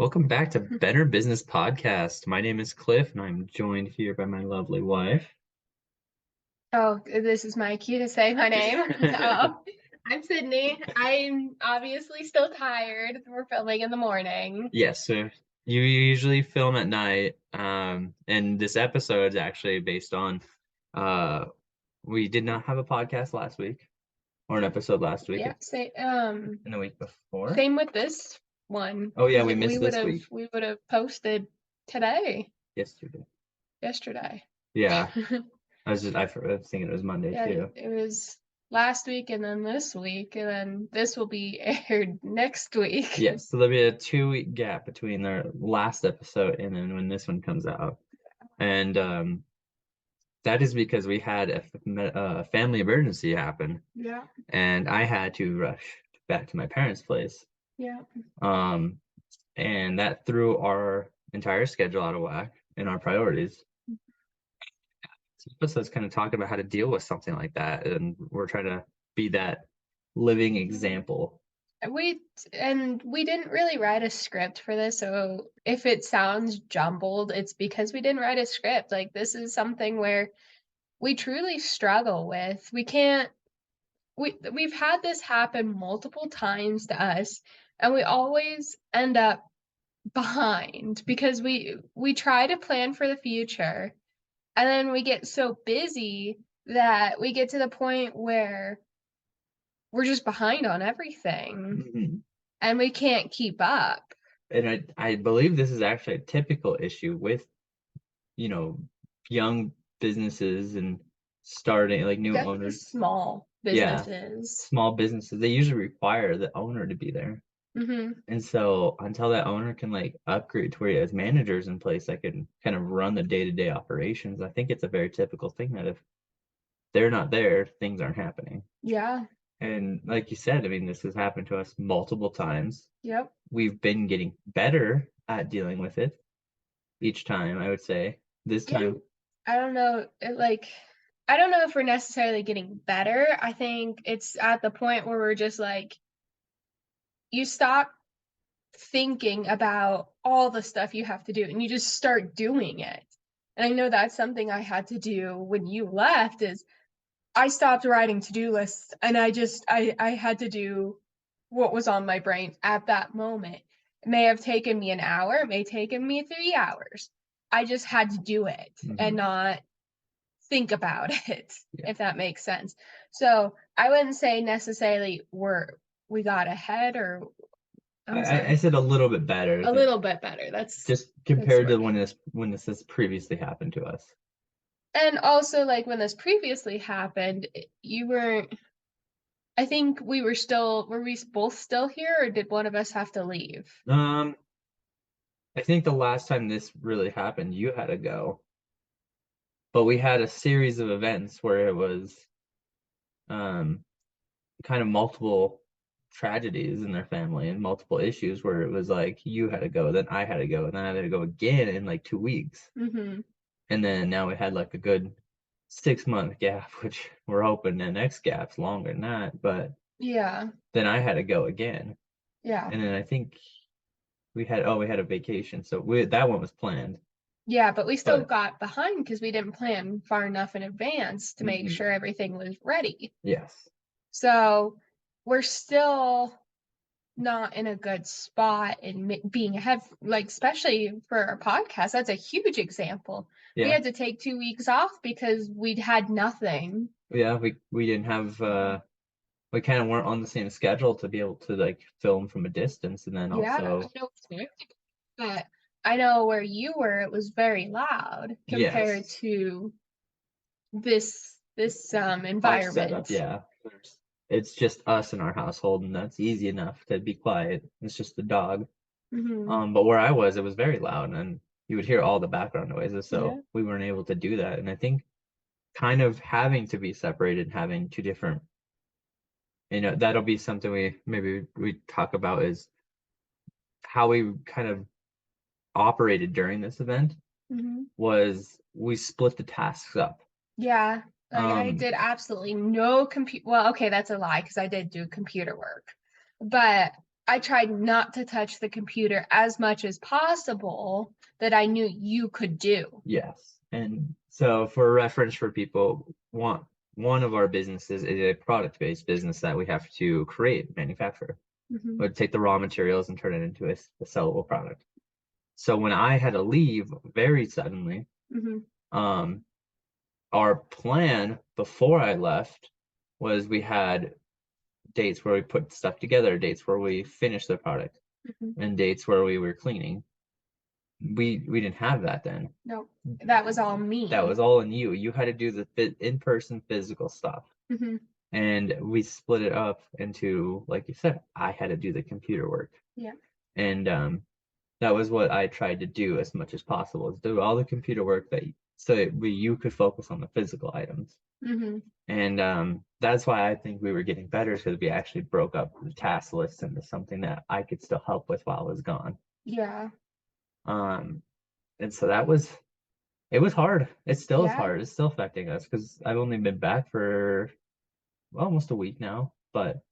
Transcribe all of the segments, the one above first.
Welcome back to Better Business Podcast. My name is Cliff, and I'm joined here by my lovely wife. Oh, this is my cue to say my name. I'm Sydney. I'm obviously still tired. We're filming in the morning. Yes, so you usually film at night, and this episode is actually based on uh, we did not have a podcast last week or an episode last week Yeah, and the week before. same with this one. Oh yeah, 'Cause we we missed would this have week. we would have posted today, Yesterday. yesterday. Yeah, I was thinking it was Monday Yeah, too. it was last week and then this week, and then this will be aired next week. Yes, so there'll be a 2 week gap between our last episode and then when this one comes out. And that is because we had a family emergency happen, Yeah, and I had to rush back to my parents' place. yeah. Um, and that threw our entire schedule out of whack and our priorities. So this episode's kind of talking about how to deal with something like that, and we're trying to be that living example. We didn't really write a script for this, so if it sounds jumbled, it's because we didn't write a script. Like, this is something where we truly struggle with. We've had this happen multiple times to us, and we always end up behind because we try to plan for the future, and then we get so busy that we get to the point where we're just behind on everything Mhm. and we can't keep up. And I believe this is actually a typical issue with, you know, young businesses and starting like new Definitely owners. small Yeah, businesses. small businesses, they usually require the owner to be there. Mhm. And so until that owner can like upgrade to where he has managers in place that can kind of run the day-to-day operations, I think it's a very typical thing that if they're not there, things aren't happening. Yeah. And like you said, I mean, this has happened to us multiple times. Yep. We've been getting better at dealing with it each time, I would say. This Yeah. time, I don't know, I don't know if we're necessarily getting better. I think it's at the point where we're just like, you stop thinking about all the stuff you have to do and you just start doing it. And I know that's something I had to do when you left is I stopped writing to-do lists and I had to do what was on my brain at that moment. It may have taken me an hour, it may have taken me 3 hours. I just had to do it and mhm, not think about it, yeah. if that makes sense. So, I wouldn't say necessarily we got ahead or I'm I sorry, said a little bit better, I a think, little bit better. just That's the compared to word. when this has previously happened to us. And also, like, when this previously happened, you weren't I think were we both still here, or did one of us have to leave? Um, I think the last time this really happened, you had to go, but we had a series of events where it was um kind of multiple tragedies in their family and multiple issues where it was like you had to go, then I had to go, and then I had to go again in like 2 weeks. Mhm. And then now we had like a good 6 month gap, which we're hoping the next gap's longer than that. But Yeah. then I had to go again. Yeah. And then I think we had a vacation. So that one was planned. Yeah, but we still But got behind because we didn't plan far enough in advance to make mhm, sure everything was ready. yes. So, we're still not in a good spot in being ahead, like, especially for our podcast. That's a huge example. We Yeah. had to take 2 weeks off because we'd had nothing. Yeah, we didn't have we kind of weren't on the same schedule to be able to like film from a distance, and then Yeah, I also know it's weird, but I know where you were, it was very loud compared yes, to this our setup, environment. yeah. It's just us in our household, and that's easy enough to be quiet. It's just the dog. Mhm. But where I was, it was very loud, and you would hear all the background noises, Yeah. so we weren't able to do that. And I think kind of having to be separated, having two different, that'll be something we talk about is how we kind of operated during this event Mhm. was we split the tasks up. Yeah. Like, I Um, did absolutely no compute well, okay, that's a lie because I did do computer work. But I tried not to touch the computer as much as possible that I knew you could do. Yes. And so for reference for people, one of our businesses is a product-based business that we have to create, manufacture. Hmm. Would take the raw materials and turn it into a sellable product. So when I had to leave very suddenly, Hmm. um, our plan before I left was we had dates where we put stuff together, dates where we finished the product, Hmm. and dates where we were cleaning. We didn't have that then. No, that was all That me. was all in you. You had to do the in-person physical stuff. Hmm. And we split it up into, like you said, I had to do the computer work. Yeah. And that was what I tried to do as much as possible, is do all the computer work that so you could focus on the physical items. Hmm. And that's why I think we were getting better, because we actually broke up the task list into something that I could still help with while I was gone. Yeah. Um, and so it was hard. It still is Yeah. hard. It's still affecting us because I've only been back for almost a week now, but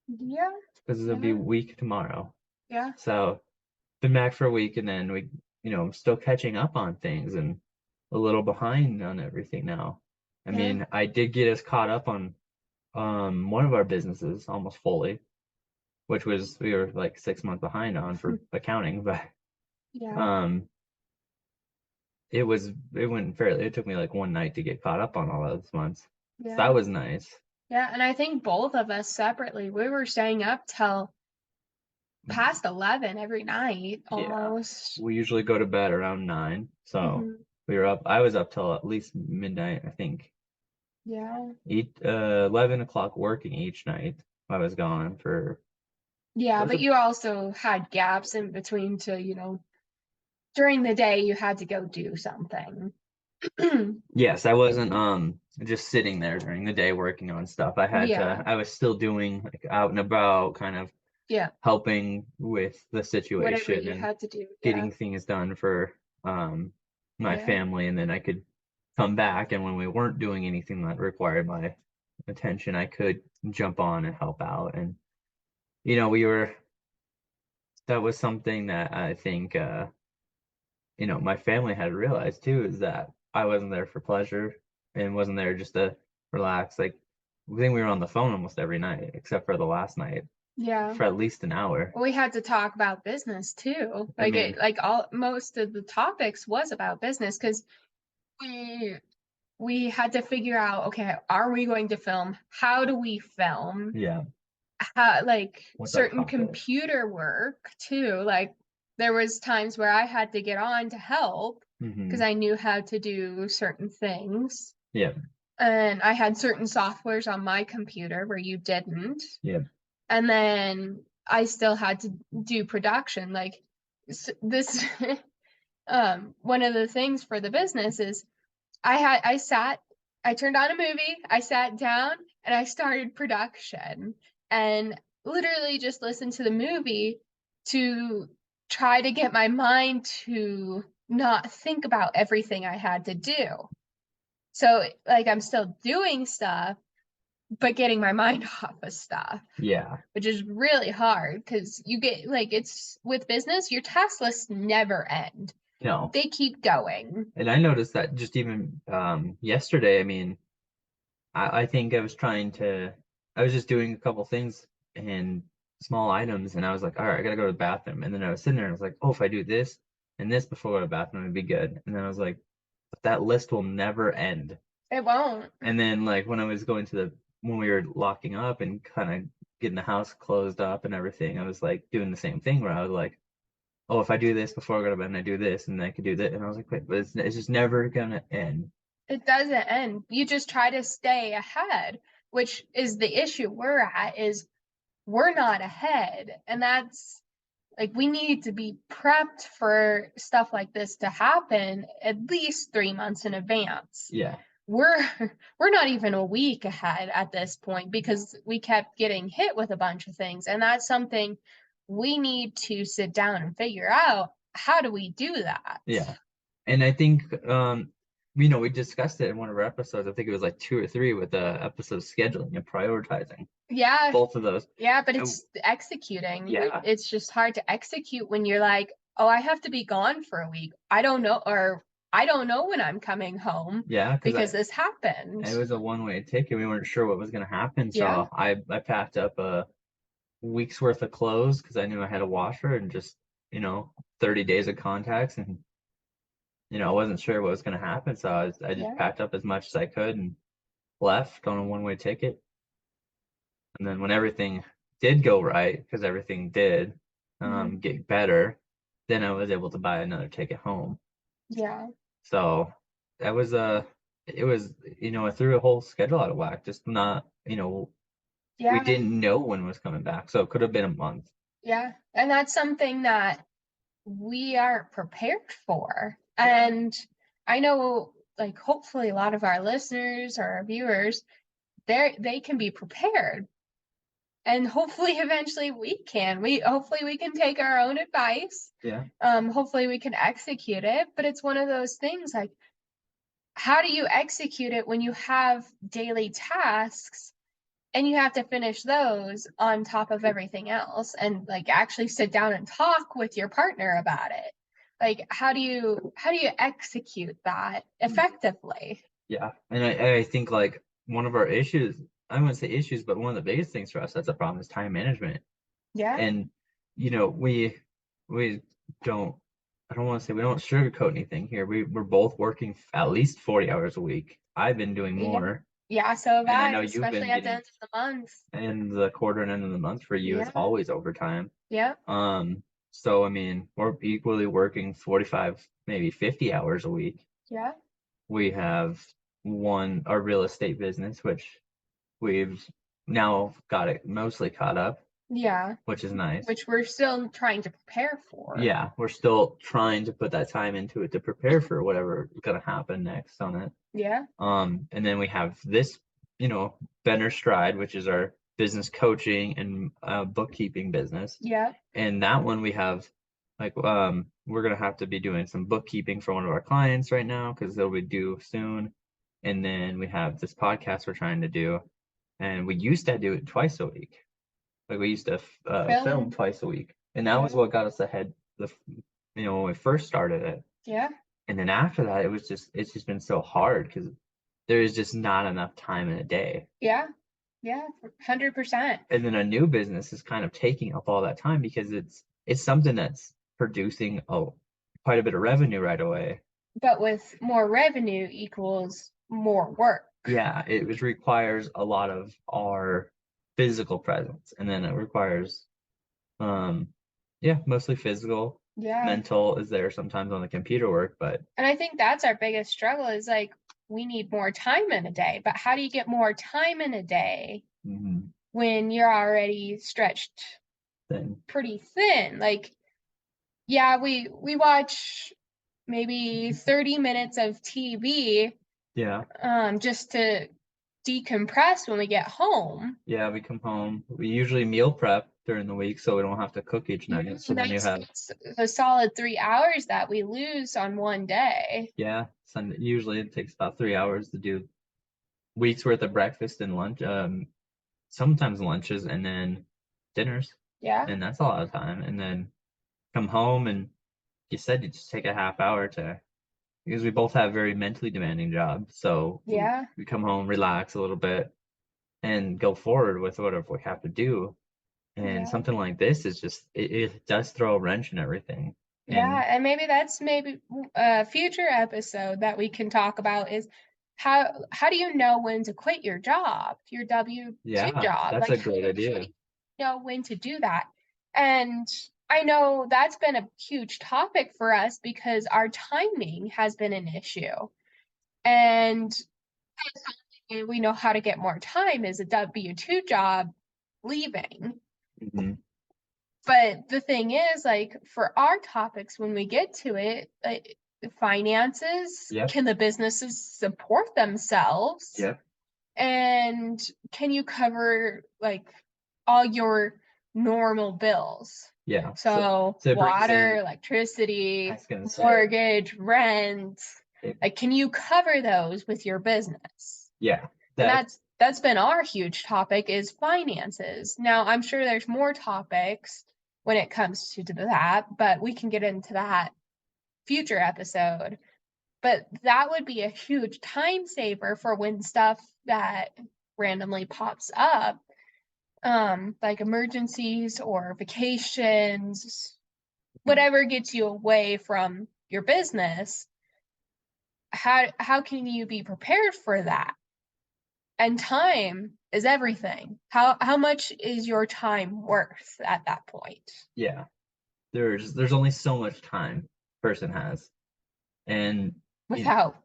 Yeah. because it'll be a Yeah. week tomorrow. Yeah. So been back for a week, and then still catching up on things and a little behind on everything now. I Yeah. mean, I did get us caught up on one of our businesses almost fully, which was we were like 6 months behind on for accounting, but Yeah. um it went fairly, it took me like one night to get caught up on all those months. So Yeah. that was nice. Yeah. And I think both of us separately, we were staying up till past 11 every night Yeah. almost. We usually go to bed around 9. So Hmm. I was up till at least midnight, I think. Yeah. 11 o'clock working each night. I was gone for Yeah. was But a you also had gaps in between to, during the day you had to go do something. Yes, I wasn't just sitting there during the day working on stuff. Yeah. I was still doing like out and about, kind of Yeah. helping with the Whatever situation you and had to do. Yeah. getting things done for my Yeah. family, and then I could come back, and when we weren't doing anything that required my attention, I could jump on and help out. And we were that was something that I think my family had realized too, is that I wasn't there for pleasure and wasn't there just to relax. Like, I think we were on the phone almost every night, except for the last night, Yeah. for at least an hour. We had to talk about business too. I Like mean, all most of the topics was about business because we we had to figure out, okay, are we going to film? How do we film? yeah, How, like what's our certain topic? computer work too. Like there was times where I had to get on to help because Hmm. I knew how to do certain things. Yeah, And I had certain softwares on my computer where you didn't. yeah, And then I still had to do production. Like this, one of the things for the business is I turned on a movie, I sat down, and I started production, and literally just listened to the movie to try to get my mind to not think about everything I had to do. So, like, I'm still doing stuff, but getting my mind off of stuff, yeah. which is really hard because you get like it's with business, your task lists never end. No, They keep going. and I noticed that just even yesterday. I mean, I think I was just doing a couple things and small items, and I was like, all right, I gotta go to the bathroom. And then I was sitting there and I was like, oh, if I do this and this before I go to the bathroom, it'd be good. And then I was like, but that list will never end. It won't. And then like when we were locking up and kind of getting the house closed up and everything, I was like doing the same thing where I was like, oh, if I do this before I go to bed and I do this and I could do that. And I was like, wait, but it's just never gonna end. It doesn't end. You just try to stay ahead, which is the issue we're at is we're not ahead. And that's like we need to be prepped for stuff like this to happen at least 3 months in advance. Yeah. We're we're not even a week ahead at this point because we kept getting hit with a bunch of things. And that's something we need to sit down and figure out. How do we do that? Yeah. And I think we discussed it in one of our episodes. I think it was like 2 or 3 with the episode scheduling and prioritizing. Yeah. both of those. Yeah, but And it's executing. yeah, It's just hard to execute when you're like, oh, I have to be gone for a week. I don't know, or I don't know when I'm coming home yeah, because because I this happened. it was a one-way ticket. We weren't sure what was going to happen, Yeah, so I packed up a week's worth of clothes because I knew I had a washer and just 30 days of contacts, and I wasn't sure what was going to happen, so I just yeah, packed up as much as I could and left on a one-way ticket. And then when everything did go right, because everything did mhm, get better, then I was able to buy another ticket home. yeah, So that was it was it threw a whole schedule out of whack. Just not we yeah, didn't know when it was coming back, so it could have been a month. yeah. And that's something that we aren't prepared for. Yeah, And I know, like, hopefully a lot of our listeners or our viewers, they can be prepared. And hopefully eventually we hopefully we can take our own advice. yeah, Hopefully we can execute it, but it's one of those things like, how do you execute it when you have daily tasks and you have to finish those on top of everything else and like actually sit down and talk with your partner about it? Like, how do you execute that effectively? yeah. And I think like one of our issues, I wouldn't say issues, but one of the biggest things for us that's a problem is time management. Yeah, And we don't I don't want to say we don't sugarcoat anything here. We're both working at least 40 hours a week. I've been doing yeah, more, yeah. So have and I I, know you've especially been at the getting end of the month. and the quarter and end of the month for you is Yeah, always overtime. yeah, So I mean, we're equally working 45, maybe 50 hours a week. yeah. We have our real estate business, which we've now got it mostly caught up, Yeah, which is nice. which we're still trying to prepare for. Yeah, we're still trying to put that time into it to prepare for whatever is gonna happen next on it. Yeah, And then we have this, Benner Stride, which is our business coaching and bookkeeping business. yeah, And that one we have like we're gonna have to be doing some bookkeeping for one of our clients right now because they'll be due soon. And then we have this podcast we're trying to do, and we used to do it twice a week. Like we used to film film. twice a week, and that was Yeah, what got us ahead. When we first started it, yeah, and then after that, it's just been so hard because there is just not enough time in a day. yeah, yeah, 100%. And then a new business is kind of taking up all that time because it's something that's producing quite a bit of revenue right away. But with more revenue equals more work. Yeah, requires a lot of our physical presence, and then it requires um yeah, mostly physical. Yeah. Mental is there sometimes on the computer work, but And I think that's our biggest struggle is like we need more time in a day. But how do you get more time in a day mhm, when you're already stretched then pretty thin? Like, yeah, we watch maybe 30 minutes of TV yeah, just to decompress when we get home. yeah, we come home. We usually meal prep during the week so we don't have to cook each Yeah, night. So and then you have that's a solid 3 hours that we lose on one day. yeah, Sunday usually it takes about 3 hours to do week's worth of breakfast and lunch, sometimes lunches and then dinners. Yeah, And that's a lot of time. And then come home and you said you just take a half hour to because we both have very mentally demanding jobs. So yeah, we come home, relax a little bit, and go forward with whatever we have to do. And yeah, something like this is just it does throw a wrench in everything. yeah. And And maybe that's maybe a future episode that we can talk about is how do you know when to quit your job, your W-2 yeah, job? that's Like a how great do idea. you know when to do that? And I know that's been a huge topic for us because our timing has been an issue. And we know how to get more time is a W-2 job leaving. Hmm. But the thing is, like for our topics, when we get to it, like, finances, Yep, can the businesses support themselves? yep, And can you cover like all your normal bills? yeah. So So it brings water, in. I electricity, was gonna say, mortgage, rent, it, like can you cover those with your business? yeah, And that that's been our huge topic is finances. Now, I'm sure there's more topics when it comes to that, but we can get into that future episode. But that would be a huge time saver for when stuff that randomly pops up, like emergencies or vacations, whatever gets you away from your business. How can you be prepared for that? And time is everything. How much is your time worth at that point? Yeah. There's only so much time a person has. And Without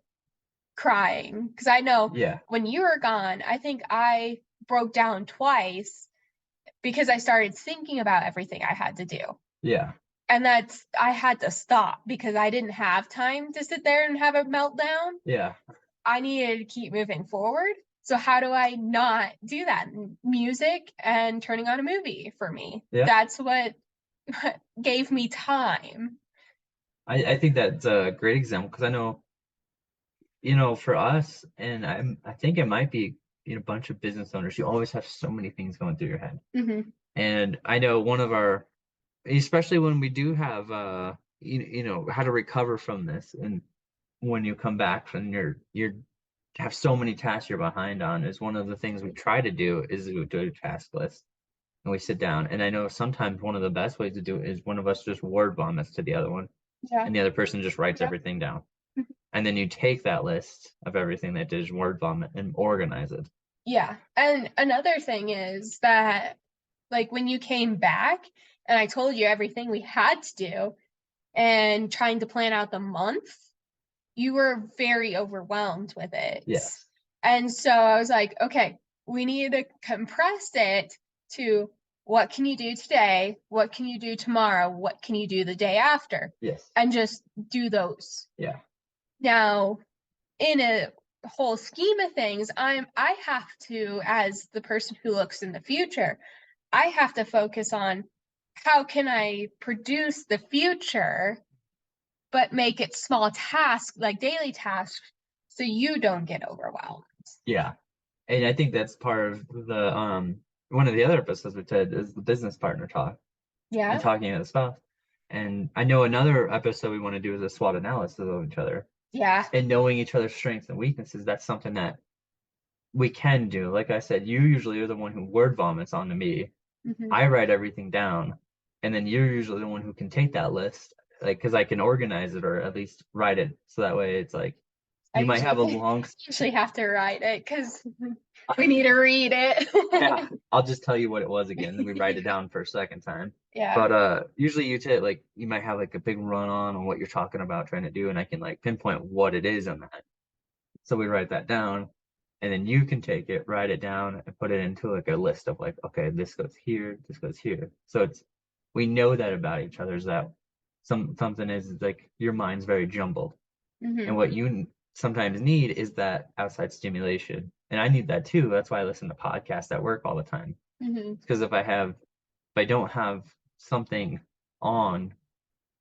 crying. Because I know yeah, when you were gone, I think I broke down twice because I started thinking about everything I had to do. yeah, And I had to stop because I didn't have time to sit there and have a meltdown. yeah, I needed to keep moving forward. So how do I not do that? Music and turning on a movie for me. yeah. That's what gave me time. I think that's a great example because I know, for us, and I think it might be a bunch of business owners, you always have so many things going through your head. Mm-hmm. And I know one of our, especially when we do have, how to recover from this, and when you come back from you're have so many tasks you're behind on, is one of the things we try to do is we do a task list and we sit down. And I know sometimes one of the best ways to do it is one of us just word vomits to the other one, Yeah. and the other person just writes Yep. everything down. And then you take that list of everything that did word vomit and organize it. Yeah. And another thing is that, like, when you came back and I told you everything we had to do and trying to plan out the month, you were very overwhelmed with it. Yes. And so I was like, okay, we need to compress it to what can you do today? What can you do tomorrow? What can you do the day after? Yes. And just do those. Yeah. Now, in a whole scheme of things, I have to, as the person who looks in the future, I have to focus on how can I produce the future, but make it small tasks, like daily tasks, so you don't get overwhelmed. Yeah. And I think that's part of the one of the other episodes we did is the business partner talk and Yeah. talking about stuff. And I know another episode we want to do is a SWOT analysis of each other Yeah. and knowing each other's strengths and weaknesses. That's something that we can do. Like I said, you usually are the one who word vomits onto me. Mm-hmm. I write everything down, and then you're usually the one who can take that list, like because I can organize it or at least write it, so that way it's like I you might have a usually long. usually have to write it because we need to read it. Yeah, I'll just tell you what it was again, then we write it down for a second time. Yeah. But usually you take like you might have like a big run on what you're talking about trying to do, and I can like pinpoint what it is on that. So we write that down, and then you can take it, write it down, and put it into like a list of like, okay, this goes here, this goes here. So it's we know that about each other, is that something is like your mind's very jumbled, and Mm-hmm. what you sometimes need is that outside stimulation. And I need that too. That's why I listen to podcasts at work all the time. Mm-hmm. Because if I don't have something on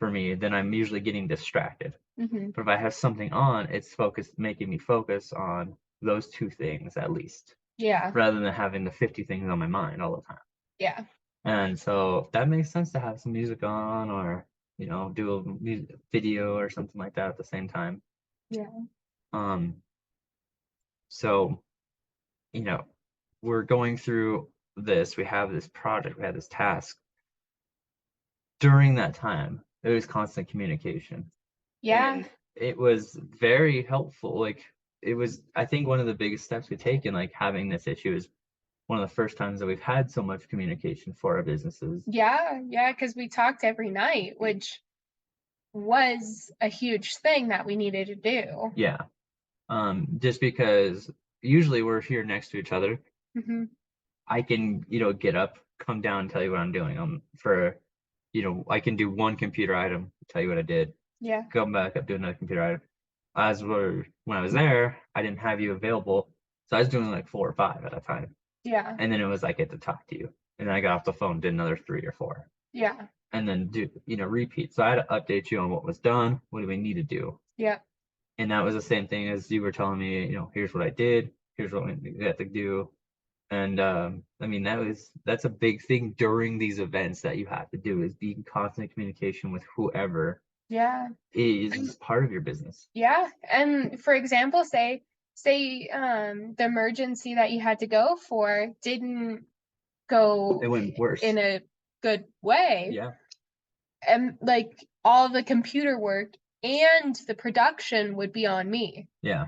for me, then I'm usually getting distracted. Mm-hmm. But if I have something on, it's focused, making me focus on those two things at least, Yeah. rather than having the 50 things on my mind all the time. Yeah. And so that makes sense to have some music on, or do a music video or something like that at the same time. Yeah. Um, so we're going through this. We have this project. We have this task. During that time, there was constant communication, Yeah. and it was very helpful. Like it was, I think, one of the biggest steps we take in like having this issue is one of the first times that we've had so much communication for our businesses. Yeah. Yeah. Because we talked every night, which was a huge thing that we needed to do. Yeah. Just because usually we're here next to each other. Mm-hmm. I can, get up, come down, and tell you what I'm doing. I can do one computer item, tell you what I did, Yeah. come back up, do another computer item. When I was there, I didn't have you available, so I was doing like 4 or 5 at a time, Yeah. and then it was like I get to talk to you, and then I got off the phone, did another 3 or 4, Yeah. and then repeat. So I had to update you on what was done, what do we need to do, Yeah. and that was the same thing as you were telling me. Here's what I did. here's what we have to do. And I mean that's a big thing during these events that you have to do, is be in constant communication with whoever Yeah. is part of your business. Yeah. And for example, say the emergency that you had to go for didn't It go went worse. in a good way. Yeah. And like all the computer work and the production would be on me. Yeah.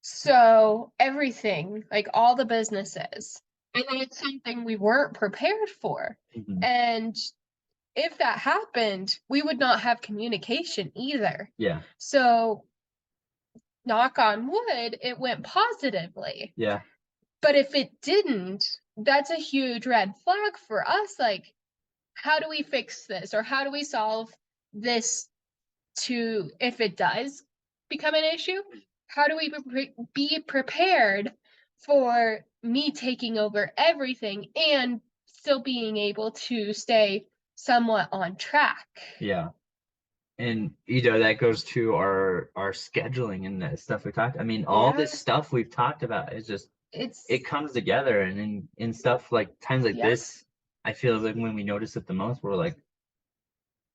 So everything, like all the businesses. And that's something we weren't prepared for. Mhm. And if that happened, we would not have communication either. Yeah. So, knock on wood, it went positively. Yeah. But if it didn't, that's a huge red flag for us. Like, how do we fix this? Or how do we solve this to, if it does become an issue? How do we be prepared for me taking over everything and still being able to stay somewhat on track? Yeah. And that goes to our scheduling and that stuff we talked. I mean, all Yeah, this stuff we've talked about is just it it's, comes together, and in stuff like times like yeah. this, I feel like when we notice it the most, we're like,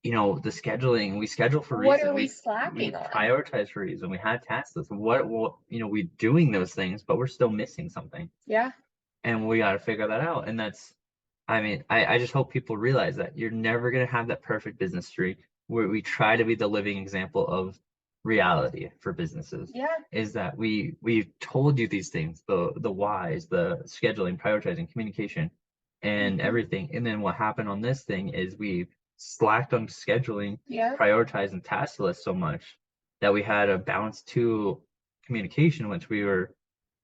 the scheduling, we schedule for a What are reason. we We slacking on? prioritize for a reason. We have task lists. What we doing those things, but we're still missing something, Yeah, and we got to figure that out. And that's, I mean, I just hope people realize that you're never gonna have that perfect business streak where we try to be the living example of reality for businesses. yeah, Is that we've told you these things, the whys, the scheduling, prioritizing, communication, and hmm, everything. And then what happened on this thing is we slacked on scheduling, yeah, prioritizing task lists so much that we had a balance to communication, which we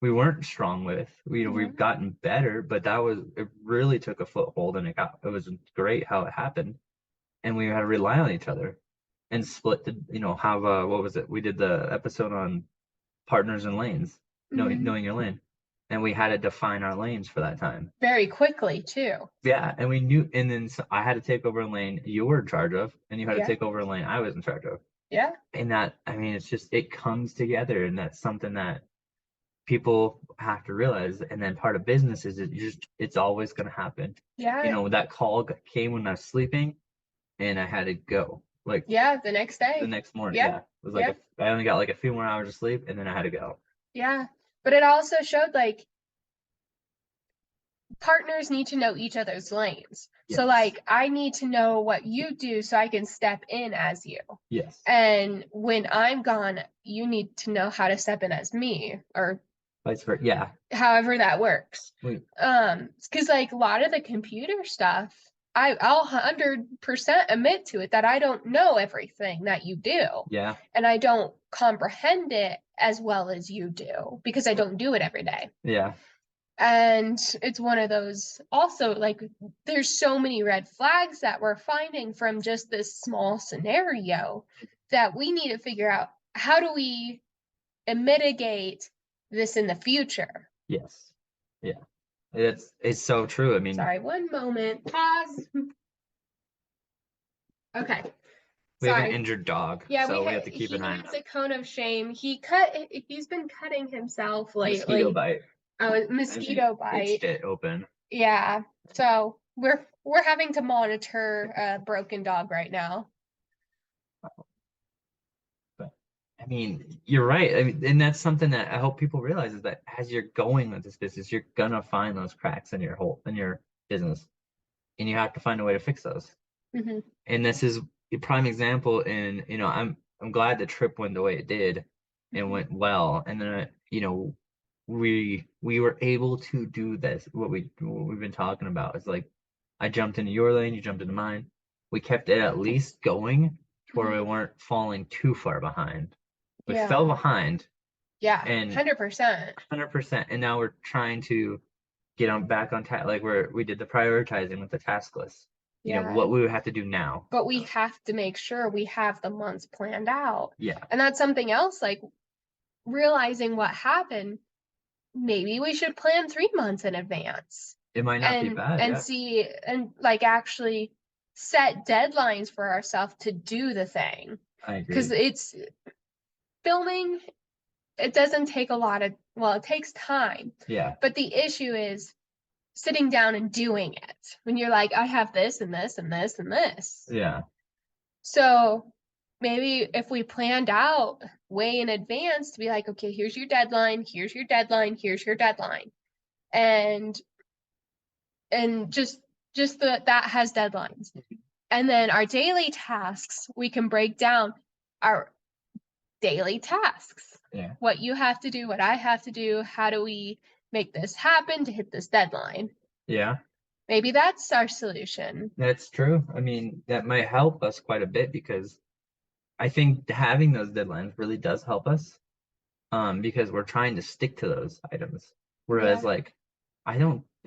weren't strong with. yeah, We've gotten better, but it really took a foothold, and it was great how it happened. And we had to rely on each other and split have what was it? We did the episode on partners and lanes, hmm. knowing your lane. And we had to define our lanes for that time. Very quickly too. Yeah, and we knew, and then I had to take over a lane you were in charge of, and you had to Yeah, take over a lane I was in charge of. yeah, And that, I mean, it's just, it comes together, and that's something that people have to realize. And then part of business is it's always going to happen. yeah, That call came when I was sleeping, and I had to go like yeah. The next the day. next morning. Yeah, Yeah, it was like yeah, if I only got like a few more hours of sleep, and then I had to go. yeah. But it also showed like partners need to know each other's lanes. So Yes, like I need to know what you do so I can step in as you. yes, And when I'm gone, you need to know how to step in as me or vice versa. Yeah, however that works. we, Because like a lot of the computer stuff, I'll 100% admit to it that I don't know everything that you do. yeah, And I don't comprehend it as well as you do because I don't do it every day. yeah, And it's one of those also like there's so many red flags that we're finding from just this small scenario that we need to figure out how do we mitigate this in the future. yes, yeah. It's so true. I mean, Sorry, one moment. Pause. Okay. we have an Sorry. injured dog, Yeah, so we have to keep he an eye on needs a him. cone of shame. He's been cutting himself Mosquito lately. bite. Oh, I think mosquito itched bite. it open. Yeah. So we're having to monitor a broken dog right now. But I mean, you're right. I mean, and that's something that I hope people realize, is that as you're going with this business, you're gonna find those cracks in your business, and you have to find a way to fix those. Hmm. And this is a prime example. And I'm glad the trip went the way it did and Hmm. went well. And then we were able to do this. What we've been talking about is like I jumped into your lane, you jumped into mine. We kept it at least going to where we Hmm. weren't falling too far behind. We Yeah. fell behind Yeah. and 100%. 100%, and now we're trying to get on back on task. Like we did the prioritizing with the task list. Yeah. What we would have to do now. But we have to make sure we have the months planned out. Yeah, And that's something else, like realizing what happened. Maybe we should plan 3 months in advance it might not be bad. and Yeah, see and like actually set deadlines for ourselves to do the thing. I Because agree. it's filming it doesn't take a lot of, well, it takes time. Yeah. But the issue is sitting down and doing it when you're like, I have this and this and this and this. Yeah. So maybe if we planned out way in advance to be like, okay, here's your deadline, here's your deadline, here's your deadline. And just that has deadlines. And then our daily tasks, we can break down our daily tasks. Yeah. What you have to do, what I have to do, how do we make this happen to hit this deadline? Yeah. Maybe that's our solution. That's true. I mean, that might help us quite a bit because I think having those deadlines really does help us. Because we're trying to stick to those items. Whereas Yeah. like I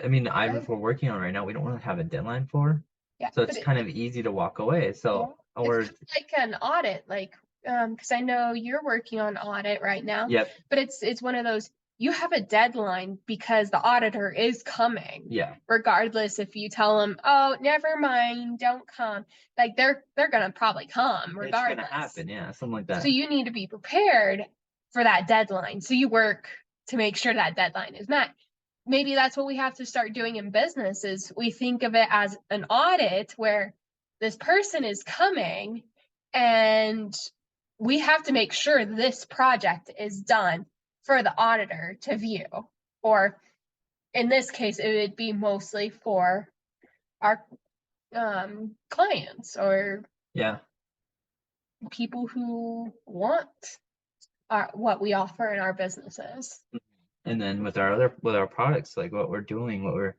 mean, the Yeah. items we're working on right now, we don't really have a deadline for. Yeah. So But it's kind of easy to walk away. yeah, So it's or kind of like an audit, like because I know you're working on audit right now, yep, but it's one of those you have a deadline because the auditor is coming, yeah, regardless if you tell them, oh, never mind, don't come. Like they're gonna probably come it's gonna regardless. happen. Yeah, something like So that. you need to be prepared for that deadline. So you work to make sure that deadline is met. Maybe that's what we have to start doing in business is we think of it as an audit where this person is coming and we have to make sure this project is done for the auditor to view. Or in this case, it would be mostly for our clients or Yeah, people who want what we offer in our businesses. and then with our products, like what we're doing, what we're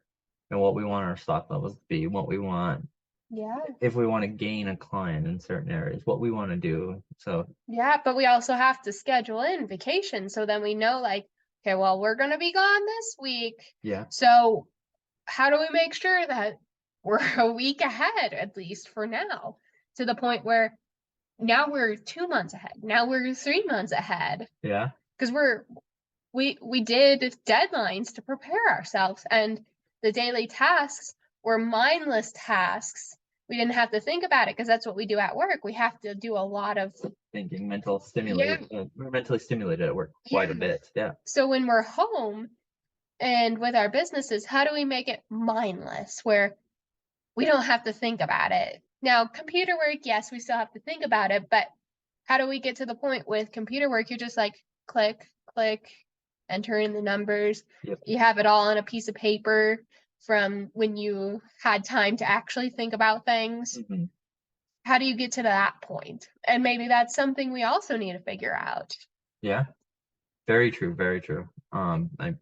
and what we want our stock levels to be, what we want Yeah. if we want to gain a client in certain areas, what we want to do. So Yeah, but we also have to schedule in vacation so then we know like, okay, well, we're going to be gone this week. yeah, So how do we make sure that we're a week ahead at least for now to the point where now we're 2 months ahead. Now we're 3 months ahead yeah, because we did deadlines to prepare ourselves and the daily tasks were mindless tasks. We didn't have to think about it because that's what we do at work. We have to do a lot of thinking, yeah, we're mentally stimulated at work yeah. quite a bit. Yeah, So when we're home and with our businesses, how do we make it mindless where we don't have to think about it? Now, computer work, yes, we still have to think about it, but how do we get to the point with computer work? You're just like click, click, enter in the numbers. yep, You have it all on a piece of paper from when you had time to actually think about things. hmm How do you get to that point? And maybe that's something we also need to figure out. yeah. Very true, very true. I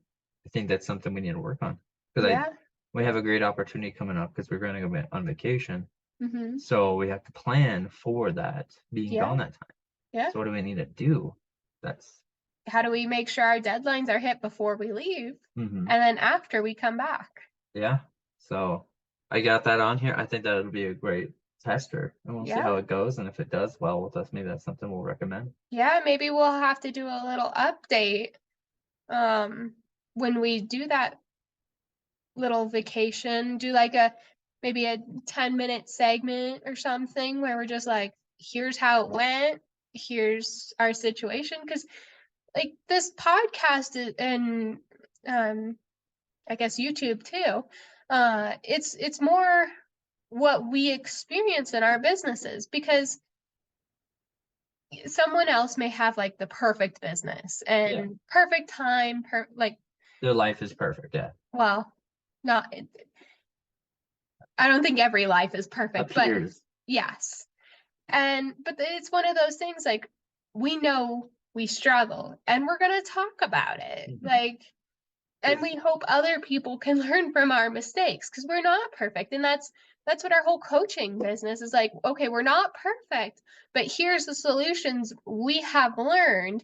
think that's something we need to work on because I Yeah. we have a great opportunity coming up because we're going to go on vacation. Mm-hmm. So we have to plan for that being Yeah. gone that time. Yeah. So what do we need to do? That's How do we make sure our deadlines are hit before we leave hmm and then after we come back? yeah. So I got that on here. I think that would be a great tester, and we'll see Yeah. how it goes. And if it does well with us, maybe that's something we'll recommend. Yeah, maybe we'll have to do a little update um when we do that little vacation, do like a maybe a 10-minute segment or something where we're just like, here's how it went, here's our situation. Because like this podcast and um I guess YouTube too, it's more what we experience in our businesses because someone else may have like the perfect business Yeah, and perfect time, like, their life is perfect. Yeah, well, not I don't think every life is perfect, but appears. yes. And but it's one of those things like we know we struggle and we're going to talk about it. Mhm. Like and we hope other people can learn from our mistakes because we're not perfect and that's what our whole coaching business is like. Okay, we're not perfect, but here's the solutions we have learned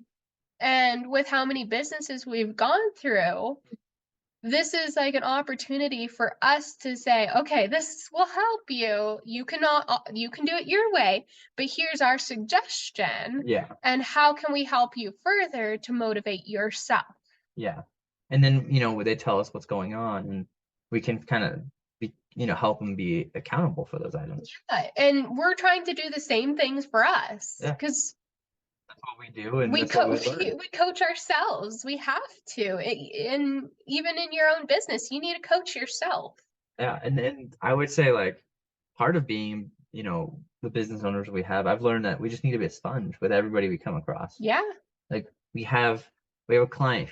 and with how many businesses we've gone through, this is like an opportunity for us to say, okay, this will help you. You can do it your way, but here's our suggestion. Yeah, And how can we help you further to motivate yourself? yeah. And then they tell us what's going on, and we can kind of be help them be accountable for those items. Yeah, and we're trying to do the same things for us Yeah, because That's what we do, and We that's what we coach learn. we coach ourselves. We have to. And even in your own business, you need to coach yourself. Yeah, and I would say like part of being, the business owners we have, I've learned that we just need to be a sponge with everybody we come across. Yeah. Like we have a client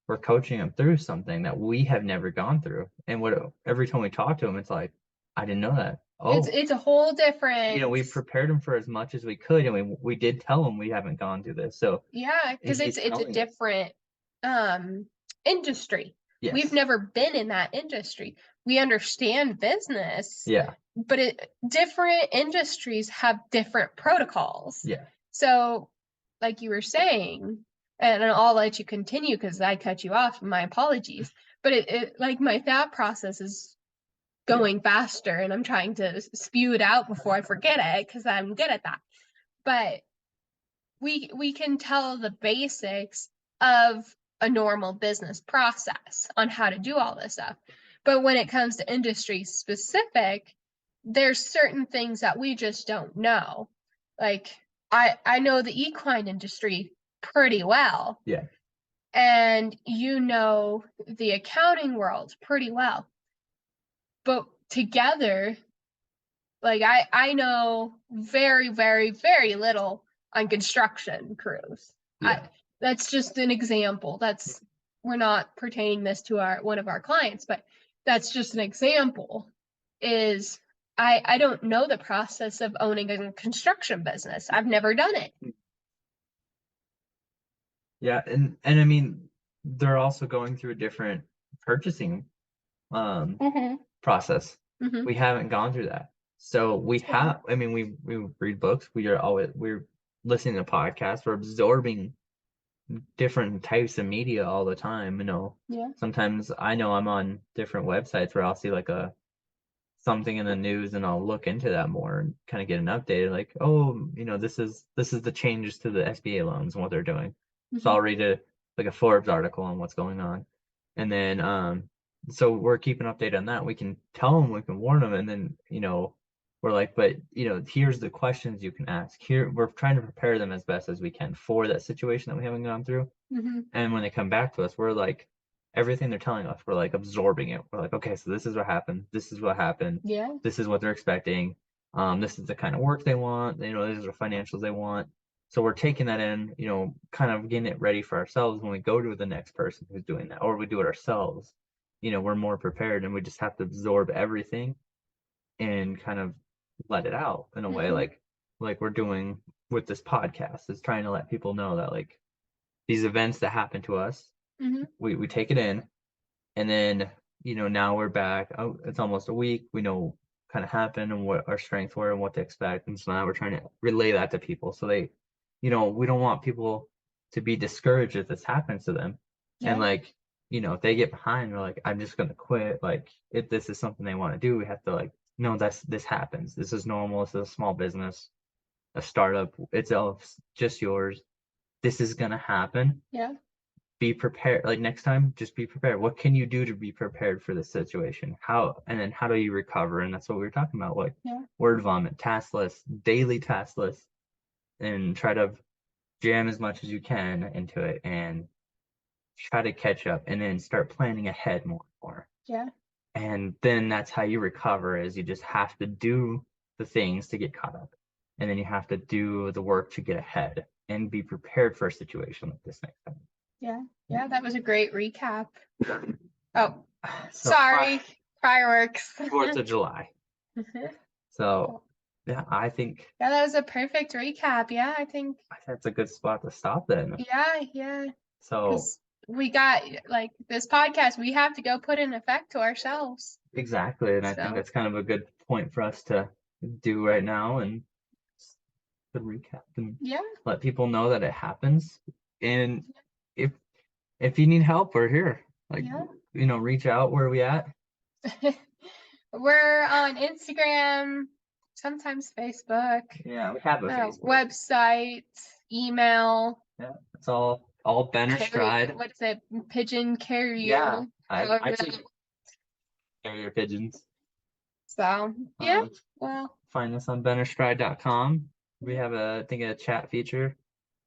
we're coaching them through something that we have never gone through. And every time we talk to them, it's like, I didn't know that. Oh, It's a whole different. we prepared them for as much as we could, and we did tell them we haven't gone through this. So Yeah, because he's it's a telling us, different um industry. We've yes, never been in that industry. We understand business, yeah, but different industries have different protocols. yeah, So, like you were saying, and I'll let you continue because I cut you off. My apologies. But it like my thought process is yeah, going faster, and I'm trying to spew it out before I forget it because I'm good at that. But we can tell the basics of a normal business process on how to do all this stuff. But when it comes to industry specific, there's certain things that we just don't know. Like I know the equine industry pretty well, yeah, and you know the accounting world pretty well. But together, like I know very, very, very little on construction crews. I yeah, That's just an example. That's We're not pertaining this to our one of our clients, but that's just an example. Is I don't know the process of owning a construction business. I've never done it. yeah. And I mean, they're also going through a different purchasing um Mm-hmm. process. Mm-hmm. We haven't gone through that. So Yeah. I mean, we read books, we're listening to podcasts, we're absorbing different types of media all the time, Yeah. Sometimes I know I'm on different websites where I'll see like something in the news and I'll look into that more and kind of get an update like, oh, this is the changes to the SBA loans and what they're doing. So Mm-hmm. I'll read like a Forbes article on what's going on. And then so we're keeping update on that. We can tell them, we can warn them, and then, we're like, but here's the questions you can ask. Here we're trying to prepare them as best as we can for that situation that we haven't gone through. Mm-hmm. And when they come back to us, we're like, everything they're telling us, we're like absorbing it. We're like, okay, so this is what happened. This is what happened. Yeah. This is what they're expecting. This is the kind of work they want. These are the financials they want. So we're taking that in, kind of getting it ready for ourselves when we go to the next person who's doing that, or we do it ourselves. We're more prepared, and we just have to absorb everything and kind of let it out in a way, Mm-hmm. like we're doing with this podcast. Is trying to let people know that like these events that happen to us, Mm-hmm. we take it in, and then now we're back. Oh, it's almost a week. We know kind of happened and what our strengths were and what to expect, and so now we're trying to relay that to people so they, we don't want people to be discouraged if this happens to them, and Yeah. like, if they get behind, they're like, I'm just gonna quit. Like if this is something they want to do, we have to like, no, this happens. This is normal. This is a small business, a startup. It's all just yours. This is gonna happen. Yeah. Be prepared. Like next time, just be prepared. What can you do to be prepared for this situation? And then how do you recover? And that's what we were talking about, like Yeah. word vomit, task list, daily task list, and try to jam as much as you can into it and try to catch up, and then start planning ahead more and more. Yeah. And then that's how you recover, is you just have to do the things to get caught up. And then you have to do the work to get ahead and be prepared for a situation like this next time. Yeah. Yeah. That was a great recap. Oh, So sorry. Fireworks. 4th of July. So yeah, I think Yeah, that was a perfect recap. Yeah, I think. that's a good spot to stop then. Yeah, yeah. So Because we got like this podcast, we have to go put in effect to ourselves. exactly, and I think So that's kind of a good point for us to do right now, and good recap and yeah, let people know that it happens. And if you need help, we're here. Like, yeah. reach out. Where are we at? We're on Instagram, sometimes Facebook, Yeah, we have a Facebook. website, email, Yeah, it's all Benner Stride. what is it? Pigeon carrier. Yeah, I However take carrier pigeons. so yeah, Um, well, Find us on bennerstride.com. We have I think a chat feature.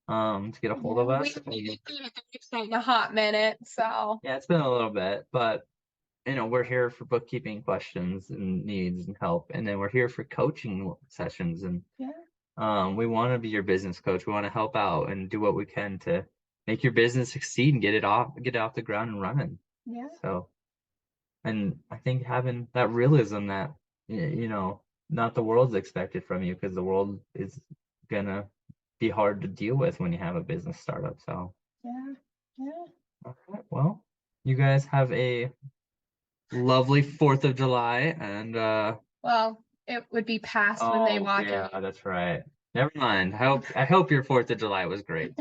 to get a hold Yeah, of we us. haven't updated the website in a hot minute, so Yeah, it's been a little bit, but we're here for bookkeeping questions and needs and help, and then we're here for coaching sessions, and yeah, we want to be your business coach. We want to help out and do what we can to make your business succeed and get it off the ground and running. yeah, So, and I think having that realism that not the world's expected from you, because the world is gonna be hard to deal with when you have a business startup. So, yeah, yeah. okay, well, you guys have a lovely 4th of July, and Well, it would be past when they oh watch yeah, it. that's right. Never mind. I hope your 4th of July was great.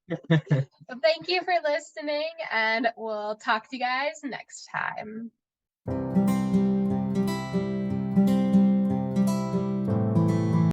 So thank you for listening, and we'll talk to you guys next time.